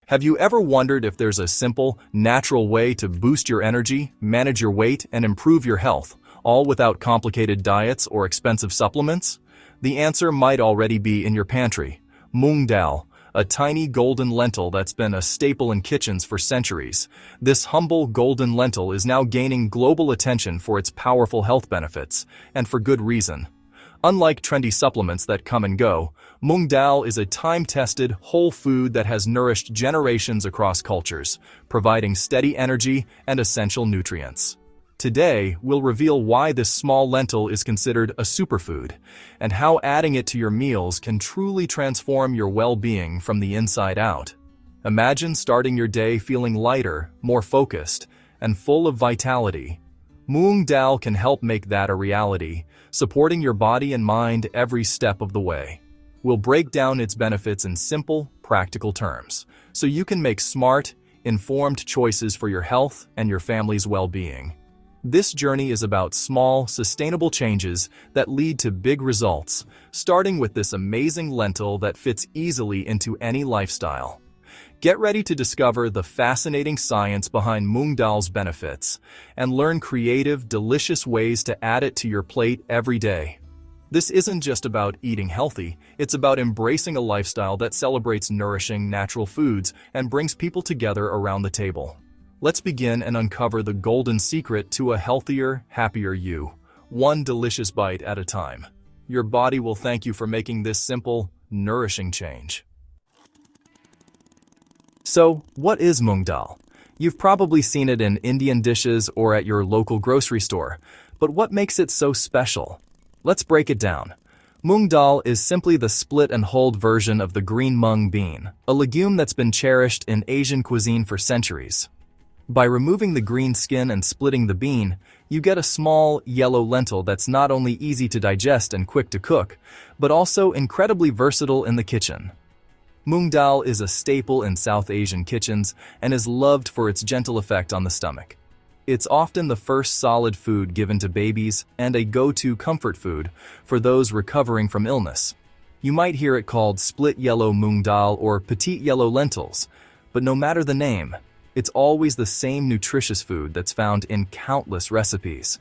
Have you ever wondered if there's a simple, natural way to boost your energy, manage your weight, and improve your health, all without complicated diets or expensive supplements? The answer might already be in your pantry. Moong Dal, a tiny golden lentil that's been a staple in kitchens for centuries. This humble golden lentil is now gaining global attention for its powerful health benefits, and for good reason. Unlike trendy supplements that come and go, Moong Dal is a time-tested, whole food that has nourished generations across cultures, providing steady energy and essential nutrients. Today, we'll reveal why this small lentil is considered a superfood, and how adding it to your meals can truly transform your well-being from the inside out. Imagine starting your day feeling lighter, more focused, and full of vitality. Moong Dal can help make that a reality, supporting your body and mind every step of the way. We'll break down its benefits in simple, practical terms, so you can make smart, informed choices for your health and your family's well-being. This journey is about small, sustainable changes that lead to big results, starting with this amazing lentil that fits easily into any lifestyle. Get ready to discover the fascinating science behind Moong Dal's benefits and learn creative, delicious ways to add it to your plate every day. This isn't just about eating healthy, it's about embracing a lifestyle that celebrates nourishing, natural foods and brings people together around the table. Let's begin and uncover the golden secret to a healthier, happier you, one delicious bite at a time. Your body will thank you for making this simple, nourishing change. So, what is Moong Dal? You've probably seen it in Indian dishes or at your local grocery store, but what makes it so special? Let's break it down. Moong Dal is simply the split and hulled version of the green mung bean, a legume that's been cherished in Asian cuisine for centuries. By removing the green skin and splitting the bean, you get a small, yellow lentil that's not only easy to digest and quick to cook, but also incredibly versatile in the kitchen. Moong Dal is a staple in South Asian kitchens and is loved for its gentle effect on the stomach. It's often the first solid food given to babies and a go-to comfort food for those recovering from illness. You might hear it called split yellow Moong Dal or petite yellow lentils, but no matter the name, it's always the same nutritious food that's found in countless recipes.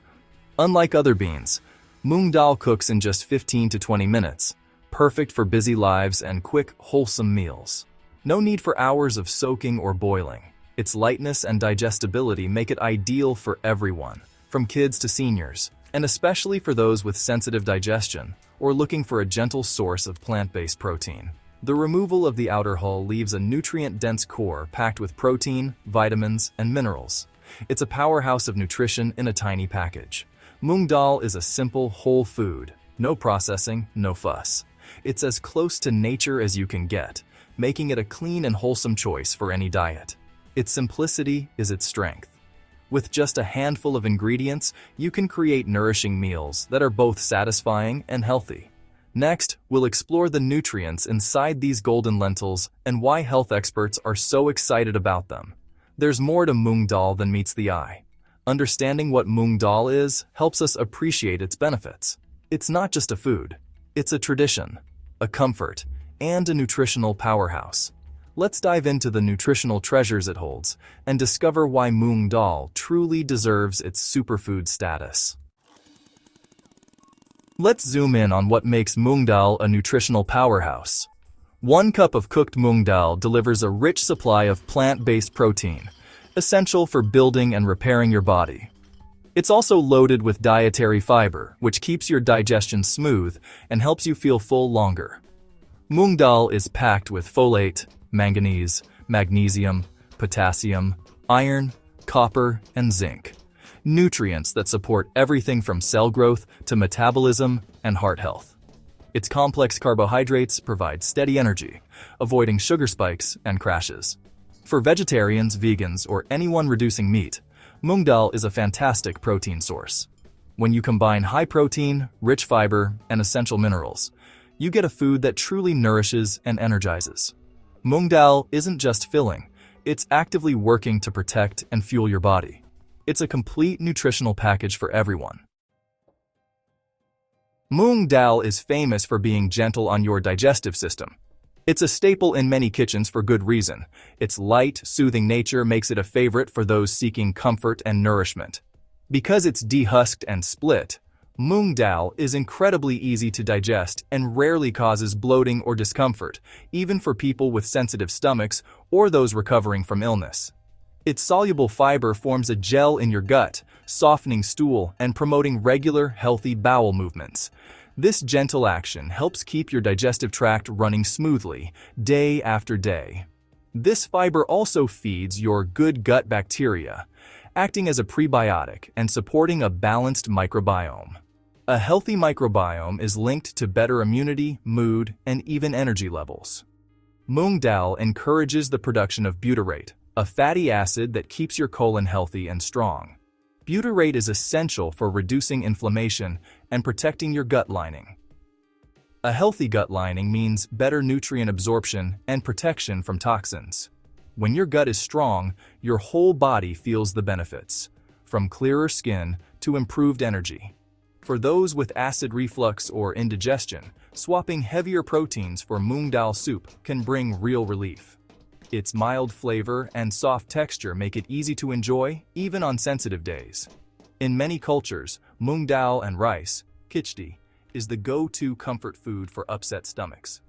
Unlike other beans, Moong Dal cooks in just 15 to 20 minutes, perfect for busy lives and quick, wholesome meals. No need for hours of soaking or boiling. Its lightness and digestibility make it ideal for everyone, from kids to seniors, and especially for those with sensitive digestion or looking for a gentle source of plant-based protein. The removal of the outer hull leaves a nutrient-dense core packed with protein, vitamins, and minerals. It's a powerhouse of nutrition in a tiny package. Moong Dal is a simple, whole food. No processing, no fuss. It's as close to nature as you can get, making it a clean and wholesome choice for any diet. Its simplicity is its strength. With just a handful of ingredients, you can create nourishing meals that are both satisfying and healthy. Next, we'll explore the nutrients inside these golden lentils and why health experts are so excited about them. There's more to Moong Dal than meets the eye. Understanding what Moong Dal is helps us appreciate its benefits. It's not just a food. It's a tradition, a comfort, and a nutritional powerhouse. Let's dive into the nutritional treasures it holds and discover why Moong Dal truly deserves its superfood status. Let's zoom in on what makes Moong Dal a nutritional powerhouse. 1 cup of cooked Moong Dal delivers a rich supply of plant-based protein, essential for building and repairing your body. It's also loaded with dietary fiber, which keeps your digestion smooth and helps you feel full longer. Moong Dal is packed with folate, manganese, magnesium, potassium, iron, copper, and zinc. Nutrients that support everything from cell growth to metabolism and heart health. Its complex carbohydrates provide steady energy, avoiding sugar spikes and crashes. For vegetarians, vegans, or anyone reducing meat, Moong Dal is a fantastic protein source. When you combine high protein, rich fiber, and essential minerals, you get a food that truly nourishes and energizes. Moong Dal isn't just filling, it's actively working to protect and fuel your body. It's a complete nutritional package for everyone. Moong Dal is famous for being gentle on your digestive system. It's a staple in many kitchens for good reason. Its light, soothing nature makes it a favorite for those seeking comfort and nourishment. Because it's dehusked and split, Moong Dal is incredibly easy to digest and rarely causes bloating or discomfort, even for people with sensitive stomachs or those recovering from illness. Its soluble fiber forms a gel in your gut, softening stool and promoting regular, healthy bowel movements. This gentle action helps keep your digestive tract running smoothly, day after day. This fiber also feeds your good gut bacteria, acting as a prebiotic and supporting a balanced microbiome. A healthy microbiome is linked to better immunity, mood, and even energy levels. Moong Dal encourages the production of butyrate, a fatty acid that keeps your colon healthy and strong. Butyrate is essential for reducing inflammation and protecting your gut lining. A healthy gut lining means better nutrient absorption and protection from toxins. When your gut is strong, your whole body feels the benefits, from clearer skin to improved energy. For those with acid reflux or indigestion, swapping heavier proteins for Moong Dal soup can bring real relief. Its mild flavor and soft texture make it easy to enjoy, even on sensitive days. In many cultures, Moong Dal and rice, khichdi, is the go-to comfort food for upset stomachs.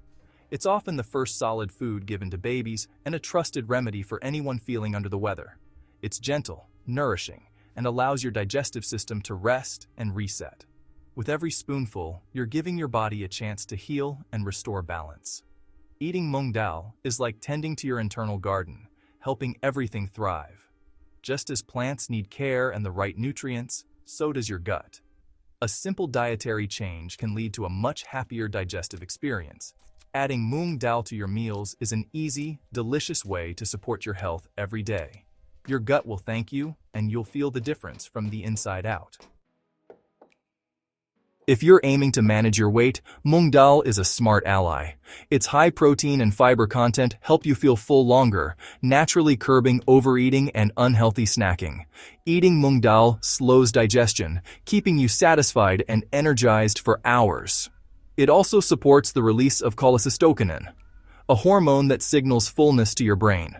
It's often the first solid food given to babies and a trusted remedy for anyone feeling under the weather. It's gentle, nourishing, and allows your digestive system to rest and reset. With every spoonful, you're giving your body a chance to heal and restore balance. Eating Moong Dal is like tending to your internal garden, helping everything thrive. Just as plants need care and the right nutrients, so does your gut. A simple dietary change can lead to a much happier digestive experience. Adding Moong Dal to your meals is an easy, delicious way to support your health every day. Your gut will thank you, and you'll feel the difference from the inside out. If you're aiming to manage your weight, Moong Dal is a smart ally. Its high protein and fiber content help you feel full longer, naturally curbing overeating and unhealthy snacking. Eating Moong Dal slows digestion, keeping you satisfied and energized for hours. It also supports the release of cholecystokinin, a hormone that signals fullness to your brain.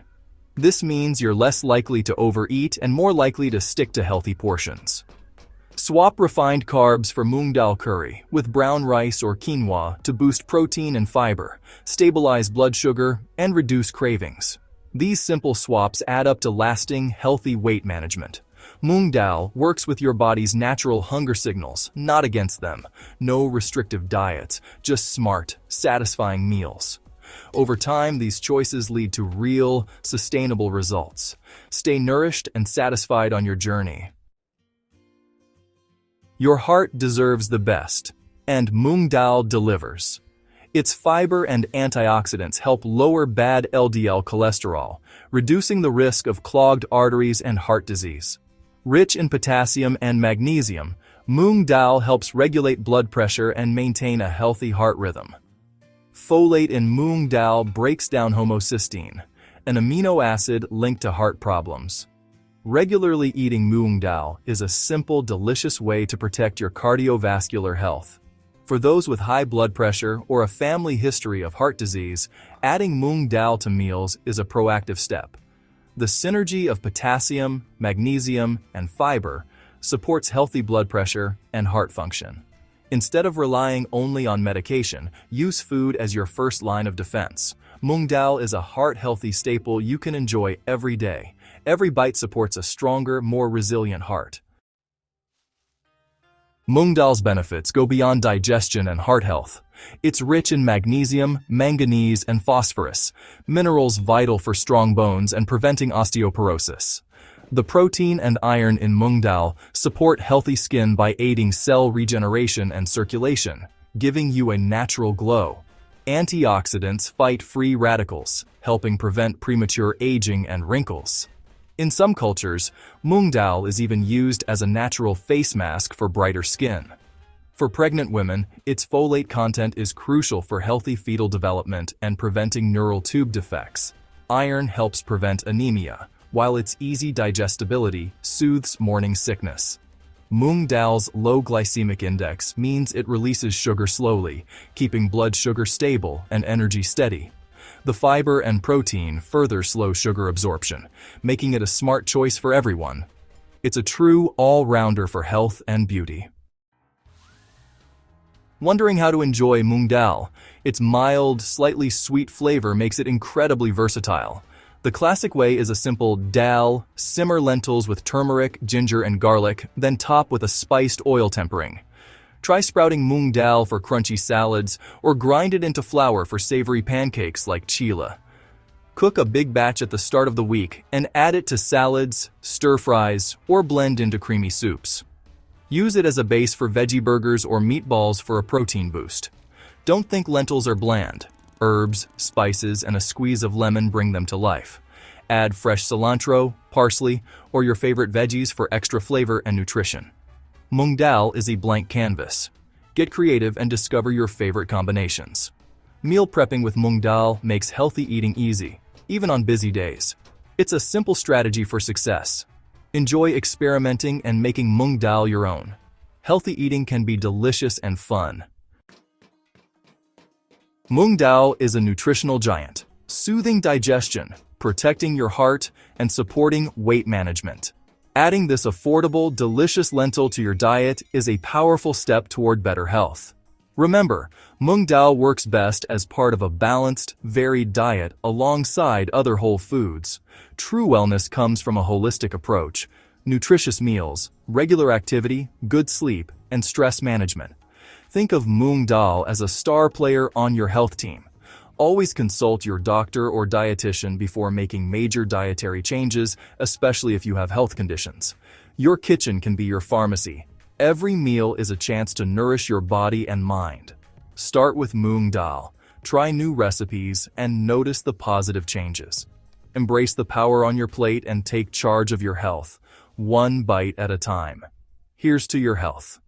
This means you're less likely to overeat and more likely to stick to healthy portions. Swap refined carbs for Moong Dal curry with brown rice or quinoa to boost protein and fiber, stabilize blood sugar, and reduce cravings. These simple swaps add up to lasting, healthy weight management. Moong Dal works with your body's natural hunger signals, not against them. No restrictive diets, just smart, satisfying meals. Over time, these choices lead to real, sustainable results. Stay nourished and satisfied on your journey. Your heart deserves the best, and Moong Dal delivers. Its fiber and antioxidants help lower bad LDL cholesterol, reducing the risk of clogged arteries and heart disease. Rich in potassium and magnesium, Moong Dal helps regulate blood pressure and maintain a healthy heart rhythm. Folate in Moong Dal breaks down homocysteine, an amino acid linked to heart problems. Regularly eating Moong Dal is a simple, delicious way to protect your cardiovascular health. For those with high blood pressure or a family history of heart disease, adding Moong Dal to meals is a proactive step. The synergy of potassium, magnesium, and fiber supports healthy blood pressure and heart function. Instead of relying only on medication, use food as your first line of defense. Moong Dal is a heart-healthy staple you can enjoy every day. Every bite supports a stronger, more resilient heart. Moong Dal's benefits go beyond digestion and heart health. It's rich in magnesium, manganese, and phosphorus, minerals vital for strong bones and preventing osteoporosis. The protein and iron in Moong Dal support healthy skin by aiding cell regeneration and circulation, giving you a natural glow. Antioxidants fight free radicals, helping prevent premature aging and wrinkles. In some cultures, Moong Dal is even used as a natural face mask for brighter skin. For pregnant women, its folate content is crucial for healthy fetal development and preventing neural tube defects. Iron helps prevent anemia, while its easy digestibility soothes morning sickness. Moong Dal's low glycemic index means it releases sugar slowly, keeping blood sugar stable and energy steady. The fiber and protein further slow sugar absorption, making it a smart choice for everyone. It's a true all-rounder for health and beauty. Wondering how to enjoy Moong Dal? Its mild, slightly sweet flavor makes it incredibly versatile. The classic way is a simple dal, simmer lentils with turmeric, ginger, and garlic, then top with a spiced oil tempering. Try sprouting Moong Dal for crunchy salads, or grind it into flour for savory pancakes like chila. Cook a big batch at the start of the week and add it to salads, stir-fries, or blend into creamy soups. Use it as a base for veggie burgers or meatballs for a protein boost. Don't think lentils are bland. Herbs, spices, and a squeeze of lemon bring them to life. Add fresh cilantro, parsley, or your favorite veggies for extra flavor and nutrition. Moong Dal is a blank canvas. Get creative and discover your favorite combinations. Meal prepping with Moong Dal makes healthy eating easy, even on busy days. It's a simple strategy for success. Enjoy experimenting and making Moong Dal your own. Healthy eating can be delicious and fun. Moong Dal is a nutritional giant, soothing digestion, protecting your heart, and supporting weight management. Adding this affordable, delicious lentil to your diet is a powerful step toward better health. Remember, Moong Dal works best as part of a balanced, varied diet alongside other whole foods. True wellness comes from a holistic approach: nutritious meals, regular activity, good sleep, and stress management. Think of Moong Dal as a star player on your health team. Always consult your doctor or dietitian before making major dietary changes, especially if you have health conditions. Your kitchen can be your pharmacy. Every meal is a chance to nourish your body and mind. Start with Moong Dal. Try new recipes and notice the positive changes. Embrace the power on your plate and take charge of your health, one bite at a time. Here's to your health.